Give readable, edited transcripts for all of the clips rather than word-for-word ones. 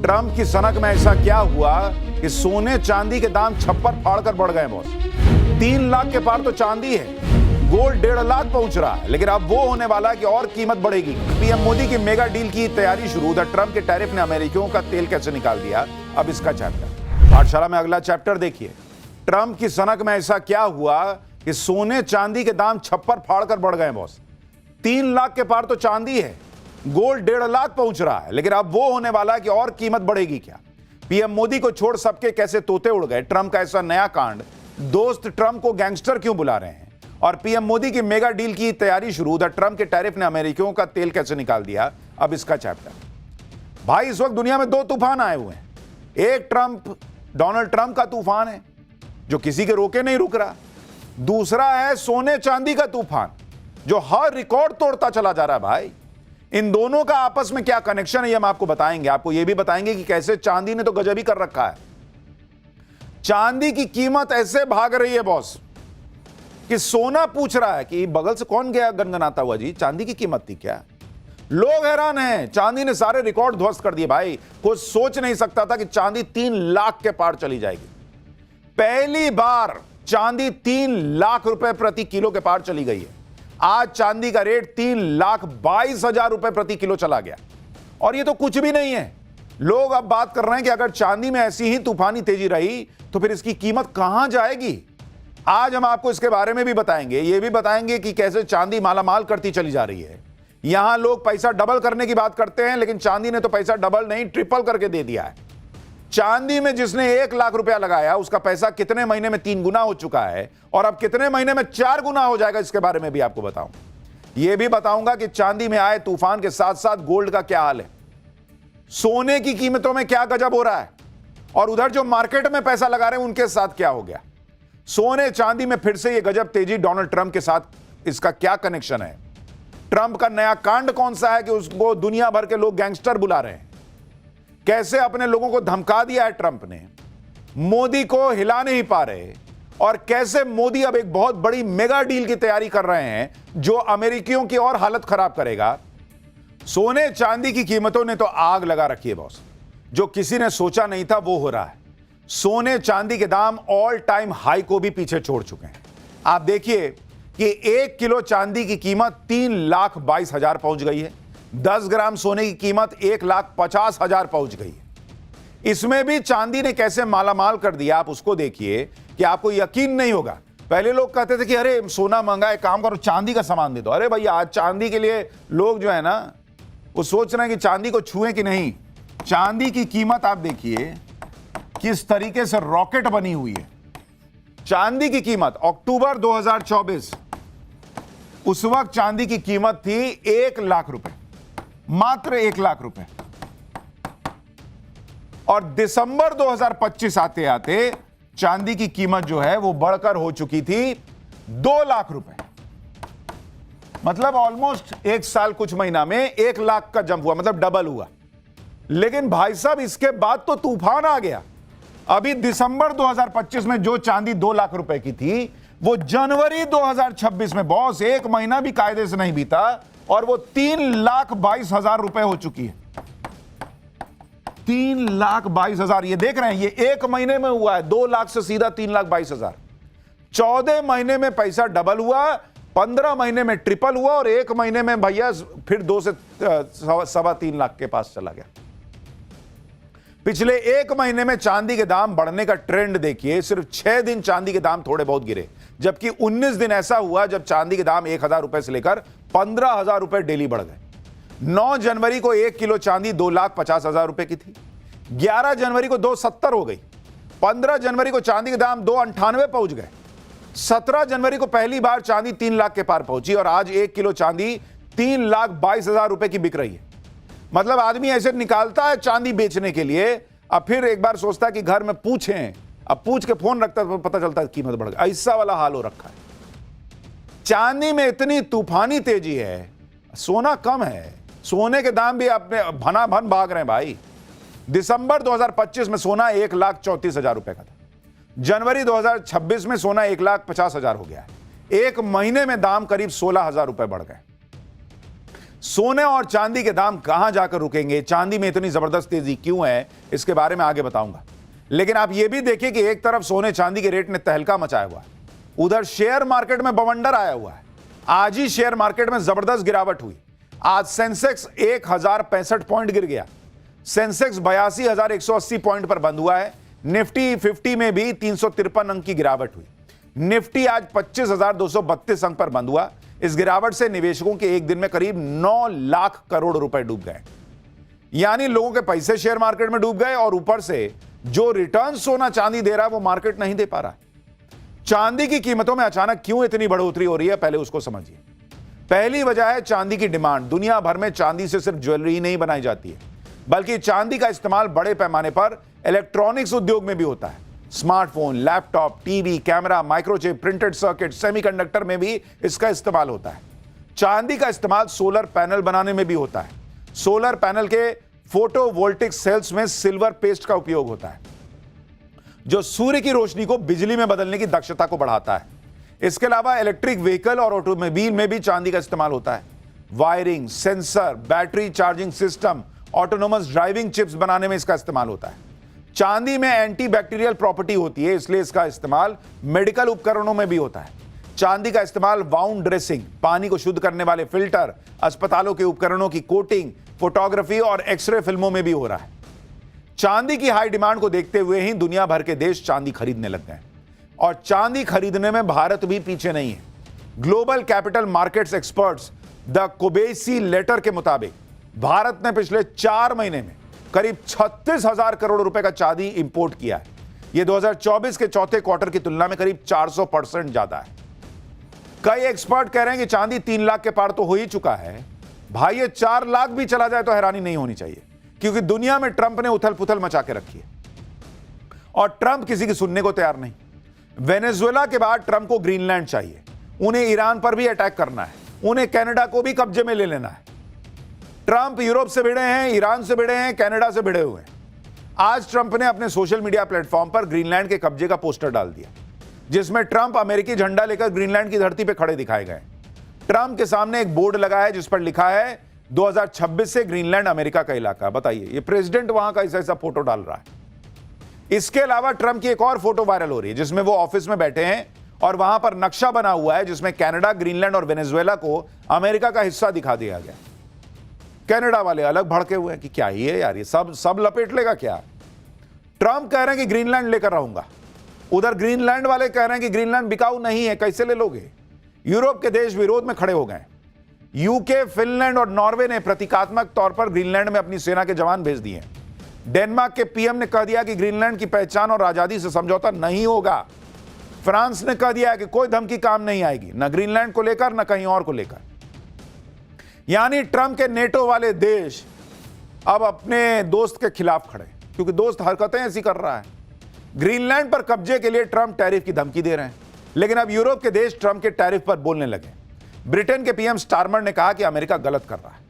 Trump की सनक में ऐसा क्या हुआ कि सोने चांदी के दाम छप्पर फाड़कर बढ़ गए बॉस। 3 लाख के पार तो चांदी है, गोल्ड 1.5 लाख पहुंच रहा है, लेकिन अब वो होने वाला है कि और कीमत बढ़ेगी। पीएम मोदी की मेगा डील की तैयारी शुरू। उधर ट्रंप के टैरिफ ने अमेरिकियों का तेल कैसे निकाल दिया, अब इसका चैप्टर पाठशाला में अगला चैप्टर देखिए। ट्रंप की सनक में ऐसा क्या हुआ कि सोने चांदी के दाम छप्पर फाड़कर बढ़ गए बॉस। 3 लाख के पार तो चांदी है, गोल्ड 1.5 लाख पहुंच रहा है, लेकिन अब वो होने वाला है कि और कीमत बढ़ेगी क्या। पीएम मोदी को छोड़ सबके कैसे तोते उड़ गए। ट्रंप का ऐसा नया कांड, दोस्त ट्रंप को गैंगस्टर क्यों बुला रहे हैं, और पीएम मोदी की मेगा डील की तैयारी शुरू। उधर ट्रंप के टैरिफ ने अमेरिकियों का तेल कैसे निकाल दिया, अब इसका चैप्टर। भाई इस वक्त दुनिया में 2 तूफान आए हुए हैं। एक डोनाल्ड ट्रंप का तूफान है जो किसी के रोके नहीं रुक रहा। दूसरा है सोने चांदी का तूफान जो हर रिकॉर्ड तोड़ता चला जा रहा है। भाई इन दोनों का आपस में क्या कनेक्शन है ये हम आपको बताएंगे। आपको यह भी बताएंगे कि कैसे चांदी ने तो गजब ही कर रखा है। चांदी की कीमत ऐसे भाग रही है बॉस कि सोना पूछ रहा है कि बगल से कौन गया गनगनाता हुआ जी, चांदी की कीमत थी क्या। लोग हैरान हैं, चांदी ने सारे रिकॉर्ड ध्वस्त कर दिए। भाई कोई सोच नहीं सकता था कि चांदी 3 लाख के पार चली जाएगी। पहली बार चांदी 3 लाख रुपए प्रति किलो के पार चली गई है। आज चांदी का रेट 3,22,000 रुपए प्रति किलो चला गया। और ये तो कुछ भी नहीं है। लोग अब बात कर रहे हैं कि अगर चांदी में ऐसी ही तूफानी तेजी रही तो फिर इसकी कीमत कहां जाएगी। आज हम आपको इसके बारे में भी बताएंगे। ये भी बताएंगे कि कैसे चांदी मालामाल करती चली जा रही है। यहां लोग पैसा डबल करने की बात करते हैं, लेकिन चांदी ने तो पैसा डबल नहीं ट्रिपल करके दे दिया है। चांदी में जिसने 1 लाख रुपया लगाया उसका पैसा कितने महीने में 3 गुना हो चुका है, और अब कितने महीने में 4 गुना हो जाएगा, इसके बारे में भी आपको बताऊं। यह भी बताऊंगा कि चांदी में आए तूफान के साथ साथ गोल्ड का क्या हाल है, सोने की कीमतों में क्या गजब हो रहा है, और उधर जो मार्केट में पैसा लगा रहे हैं उनके साथ क्या हो गया। सोने चांदी में फिर से यह गजब तेजी, डोनाल्ड ट्रंप के साथ इसका क्या कनेक्शन है। ट्रंप का नया कांड कौन सा है कि उसको दुनिया भर के लोग गैंगस्टर बुला रहे हैं। कैसे अपने लोगों को धमका दिया है ट्रंप ने, मोदी को हिला नहीं पा रहे, और कैसे मोदी अब एक बहुत बड़ी मेगा डील की तैयारी कर रहे हैं जो अमेरिकियों की और हालत खराब करेगा। सोने चांदी की कीमतों ने तो आग लगा रखी है बॉस। जो किसी ने सोचा नहीं था वो हो रहा है। सोने चांदी के दाम ऑल टाइम हाई को भी पीछे छोड़ चुके हैं। आप देखिए कि 1 किलो चांदी की कीमत 3,22,000 पहुंच गई है। 10 ग्राम सोने की कीमत 1,50,000 पहुंच गई है। इसमें भी चांदी ने कैसे मालामाल कर दिया, आप उसको देखिए कि आपको यकीन नहीं होगा। पहले लोग कहते थे कि अरे सोना महंगा है, काम करो चांदी का सामान दे दो। अरे भैया आज चांदी के लिए लोग जो है ना वो सोच रहे हैं कि चांदी को छुएं कि नहीं। चांदी की कीमत आप देखिए किस तरीके से रॉकेट बनी हुई है। चांदी की कीमत अक्टूबर 2024 उस वक्त चांदी की कीमत थी 1 लाख रुपए, मात्र 1 लाख रुपए, और दिसंबर 2025 आते आते चांदी की कीमत जो है वो बढ़कर हो चुकी थी 2 लाख रुपए। मतलब ऑलमोस्ट 1 साल कुछ महीना में 1 लाख का जंप हुआ, मतलब डबल हुआ। लेकिन भाई साहब इसके बाद तो तूफान आ गया। अभी दिसंबर 2025 में जो चांदी 2 लाख रुपए की थी वो जनवरी 2026 में बॉस 1 महीना भी कायदे से नहीं बीता और वो 3,22,000 रुपए हो चुकी है। 3,22,000 ये देख रहे हैं, ये 1 महीने में हुआ है। 2 लाख से सीधा 3,22,000। 14 महीने में पैसा डबल हुआ, 15 महीने में ट्रिपल हुआ, और 1 महीने में भैया फिर 2 से 3.25 लाख के पास चला गया। पिछले 1 महीने में चांदी के दाम बढ़ने का ट्रेंड देखिए। सिर्फ 6 दिन चांदी के दाम थोड़े बहुत गिरे, जबकि 19 दिन ऐसा हुआ जब चांदी के दाम 1,000 रुपए से लेकर 15,000 रुपए डेली बढ़ गए। 9 जनवरी को 1 किलो चांदी 2,50,000 रुपए की थी। 11 जनवरी को 2,70 हो गई। 15 जनवरी को चांदी के दाम 2,98 पहुंच गए। 17 जनवरी को पहली बार चांदी 3 लाख के पार पहुंची, और आज 1 किलो चांदी 3,22,000 रुपए की बिक रही है। मतलब आदमी ऐसे निकालता है चांदी बेचने के लिए, अब फिर एक बार सोचता है कि घर में पूछें, अब पूछ के फोन रखता है तो पता चलता है कीमत बढ़ गई। ऐसा वाला हाल हो रखा है। चांदी में इतनी तूफानी तेजी है, सोना कम है। सोने के दाम भी अपने भनाभन भाग रहे हैं भाई। दिसंबर 2025 में सोना 1,34,000 रुपए का था। जनवरी 2026 में सोना 1,50,000 हो गया है। 1 महीने में दाम करीब 16,000 रुपए बढ़ गए। सोने और चांदी के दाम कहां जाकर रुकेंगे, चांदी में इतनी जबरदस्त तेजी क्यों है, इसके बारे में आगे बताऊंगा। लेकिन आप यह भी देखिए कि एक तरफ सोने चांदी के रेट ने तहलका मचाया हुआ है, उधर शेयर मार्केट में बवंडर आया हुआ है। आज ही शेयर मार्केट में जबरदस्त गिरावट हुई। आज सेंसेक्स 1065 पॉइंट गिर गया। सेंसेक्स 82,180 पॉइंट पर बंद हुआ है। निफ्टी 50 में भी 353 अंक की गिरावट हुई। निफ्टी आज 25,232 अंक पर बंद हुआ। इस गिरावट से निवेशकों के एक दिन में करीब 9 लाख करोड़ रुपए डूब गए। यानी लोगों के पैसे शेयर मार्केट में डूब गए और ऊपर से जो रिटर्न सोना चांदी दे रहा है वो मार्केट नहीं दे पा रहा। चांदी की कीमतों में अचानक क्यों इतनी बढ़ोतरी हो रही है, पहले उसको समझिए। पहली वजह है चांदी की डिमांड। दुनिया भर में चांदी से सिर्फ ज्वेलरी ही नहीं बनाई जाती है, बल्कि चांदी का इस्तेमाल बड़े पैमाने पर इलेक्ट्रॉनिक्स उद्योग में भी होता है। Smartphone, laptop, TV, camera, microchip, printed circuit, semiconductor में भी इसका इस्तेमाल होता है। चांदी का इस्तेमाल सोलर पैनल बनाने में भी होता है। सोलर पैनल के फोटोवोल्टिक सेल्स में सिल्वर पेस्ट का उपयोग होता है, जो सूर्य की रोशनी को बिजली में बदलने की दक्षता को बढ़ाता है। इसके अलावा इलेक्ट्रिक व्हीकल और ऑटोमोबाइल में भी चांदी का इस्तेमाल होता है। Wiring, sensor, battery charging system, autonomous driving chips बनाने में इसका इस्तेमाल होता है। चांदी में एंटी बैक्टीरियल प्रॉपर्टी होती है, इसलिए इसका इस्तेमाल मेडिकल उपकरणों में भी होता है। चांदी का इस्तेमाल वाउंड ड्रेसिंग, पानी को शुद्ध करने वाले फिल्टर, अस्पतालों के उपकरणों की कोटिंग, फोटोग्राफी और एक्सरे फिल्मों में भी हो रहा है। चांदी की हाई डिमांड को देखते हुए ही दुनिया भर के देश चांदी खरीदने लग गए और चांदी खरीदने में भारत भी पीछे नहीं है। Global capital markets experts the Kobeissi letter के मुताबिक भारत ने पिछले 4 महीने में करीब 36,000 करोड़ रुपए का चांदी इंपोर्ट किया है। यह 2024 के चौथे क्वार्टर की तुलना में करीब 400% ज्यादा है। कई एक्सपर्ट कह रहे हैं कि चांदी 3 लाख के पार तो हो ही चुका है। भाई ये 4 लाख भी चला जाए तो हैरानी नहीं होनी चाहिए, क्योंकि दुनिया में ट्रंप ने उथल पुथल मचा के रखी है और ट्रंप किसी की सुनने को तैयार नहीं। वेनेजुएला के बाद ट्रंप को ग्रीनलैंड चाहिए, उन्हें ईरान पर भी अटैक करना है, उन्हें कनाडा को भी कब्जे में ले लेना है। ट्रंप यूरोप से भिड़े हैं, ईरान से भिड़े हैं, कनाडा से भिड़े हुए हैं। आज ट्रंप ने अपने सोशल मीडिया प्लेटफॉर्म पर ग्रीनलैंड के कब्जे का पोस्टर डाल दिया, जिसमें ट्रंप अमेरिकी झंडा लेकर ग्रीनलैंड की धरती पर खड़े दिखाए गए। ट्रंप के सामने एक बोर्ड लगा है जिस पर लिखा है 2026 से ग्रीनलैंड अमेरिका का इलाका। बताइए, ये प्रेसिडेंट वहां का ऐसा फोटो डाल रहा है। इसके अलावा ट्रंप की एक और फोटो वायरल हो रही है, जिसमें वो ऑफिस में बैठे हैं और वहां पर नक्शा बना हुआ है जिसमें कनाडा, ग्रीनलैंड और वेनेजुएला को अमेरिका का हिस्सा दिखा दिया गया। कनाडा वाले अलग भड़के हुए हैं कि क्या ही है यार, ये सब लपेट लेगा क्या। ट्रंप कह रहे हैं कि ग्रीनलैंड लेकर रहूंगा, उधर ग्रीनलैंड वाले कह रहे हैं कि ग्रीनलैंड बिकाऊ नहीं है, कैसे ले लोगे। यूरोप के देश विरोध में खड़े हो गए। यूके, फिनलैंड और नॉर्वे ने प्रतीकात्मक तौर पर ग्रीनलैंड में अपनी सेना के जवान भेज दिए। डेनमार्क के पीएम ने कह दिया कि ग्रीनलैंड की पहचान और आजादी से समझौता नहीं होगा। फ्रांस ने कह दिया कि कोई धमकी काम नहीं आएगी, न ग्रीनलैंड को लेकर न कहीं और को लेकर। यानी ट्रंप के नेटो वाले देश अब अपने दोस्त के खिलाफ खड़े, क्योंकि दोस्त हरकतें ऐसी कर रहा है। ग्रीनलैंड पर कब्जे के लिए ट्रंप टैरिफ की धमकी दे रहे हैं, लेकिन अब यूरोप के देश ट्रंप के टैरिफ पर बोलने लगे। ब्रिटेन के पीएम स्टारमर ने कहा कि अमेरिका गलत कर रहा है।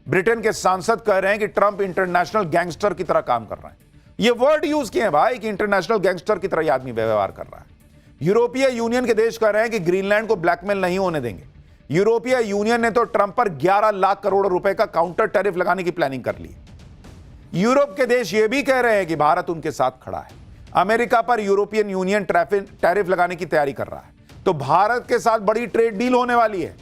ब्रिटेन के सांसद कह रहे हैं कि ट्रंप इंटरनेशनल गैंगस्टर की तरह काम कर रहा है। ये वर्ड यूज किए हैं भाई कि इंटरनेशनल गैंगस्टर की तरह यह आदमी व्यवहार कर रहा है। यूरोपीय यूनियन के देश कह रहे हैं कि ग्रीनलैंड को ब्लैकमेल नहीं होने देंगे। यूरोपीय यूनियन ने तो ट्रंप पर 11 लाख करोड़ रुपए का काउंटर टैरिफ लगाने की प्लानिंग कर ली। यूरोप के देश यह भी कह रहे हैं कि भारत उनके साथ खड़ा है। अमेरिका पर यूरोपियन यूनियन टैरिफ लगाने की तैयारी कर रहा है, तो भारत के साथ बड़ी ट्रेड डील होने वाली है।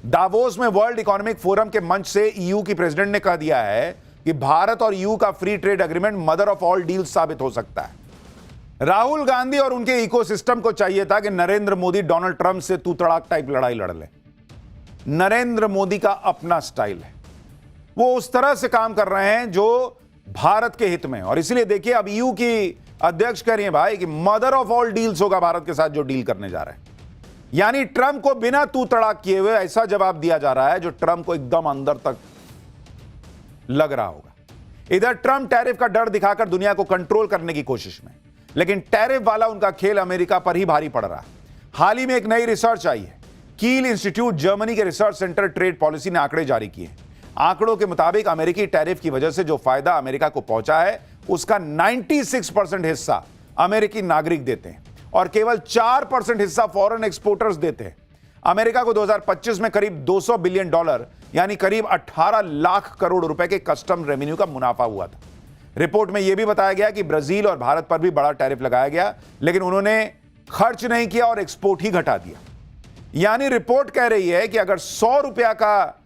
दावोस में वर्ल्ड इकोनॉमिक फोरम के मंच से ईयू की प्रेसिडेंट ने कह दिया है कि भारत और ईयू का free trade agreement mother of all deals साबित हो सकता है। राहुल गांधी और उनके इकोसिस्टम को चाहिए था कि नरेंद्र मोदी डोनाल्ड ट्रंप से तू तड़ाक टाइप लड़ाई लड़ ले। नरेंद्र मोदी का अपना स्टाइल है, वो उस तरह से काम कर रहे हैं जो भारत के हित में। और इसलिए देखिए, अब ईयू की अध्यक्ष कह रही है भाई कि मदर ऑफ ऑल डील्स होगा भारत के साथ जो डील करने जा रहे हैं। यानी ट्रंप को बिना तू तड़ाक किए हुए ऐसा जवाब दिया जा रहा है जो ट्रंप को एकदम अंदर तक लग रहा होगा। इधर ट्रंप टैरिफ का डर दिखाकर दुनिया को कंट्रोल करने की कोशिश में, लेकिन टैरिफ वाला उनका खेल अमेरिका पर ही भारी पड़ रहा है। हाल ही में एक नई रिसर्च आई है। कील इंस्टीट्यूट जर्मनी के रिसर्च सेंटर ट्रेड पॉलिसी ने आंकड़े जारी किए। आंकड़ों के मुताबिक अमेरिकी टैरिफ की वजह से जो फायदा अमेरिका को पहुंचा है उसका 96% हिस्सा अमेरिकी नागरिक देते हैं और केवल 4% हिस्सा फॉरेन एक्सपोर्टर्स देते हैं। अमेरिका को 2025 में करीब $200 बिलियन यानी करीब 18 लाख करोड़ रुपए के कस्टम रेवेन्यू का मुनाफा हुआ था। रिपोर्ट में यह भी बताया गया कि ब्राजील और भारत पर भी बड़ा टैरिफ लगाया गया, लेकिन उन्होंने खर्च नहीं किया और एक्सपोर्ट ही घटा दिया। यानी रिपोर्ट कह रही है कि अगर 100 रुपया का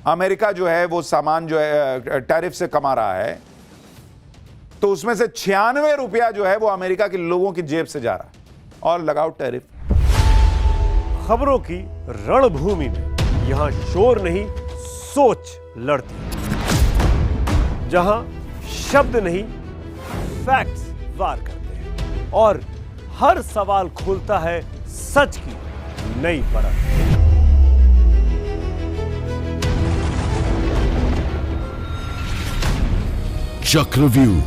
अमेरिका जो है वो सामान जो है टैरिफ से कमा रहा है, तो उसमें से 96 रुपया जो है वो अमेरिका के लोगों की जेब से जा रहा है। और लगाओ टैरिफ। खबरों की रणभूमि में यहां शोर नहीं, सोच लड़ती है, जहां शब्द नहीं, फैक्ट्स वार करते हैं और हर सवाल खोलता है सच की नई परत। चक्रव्यूह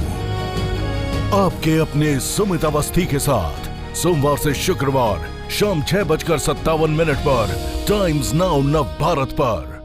आपके अपने सुमित अवस्थी के साथ सोमवार से शुक्रवार शाम 6:57 पर टाइम्स नाउ नव भारत पर।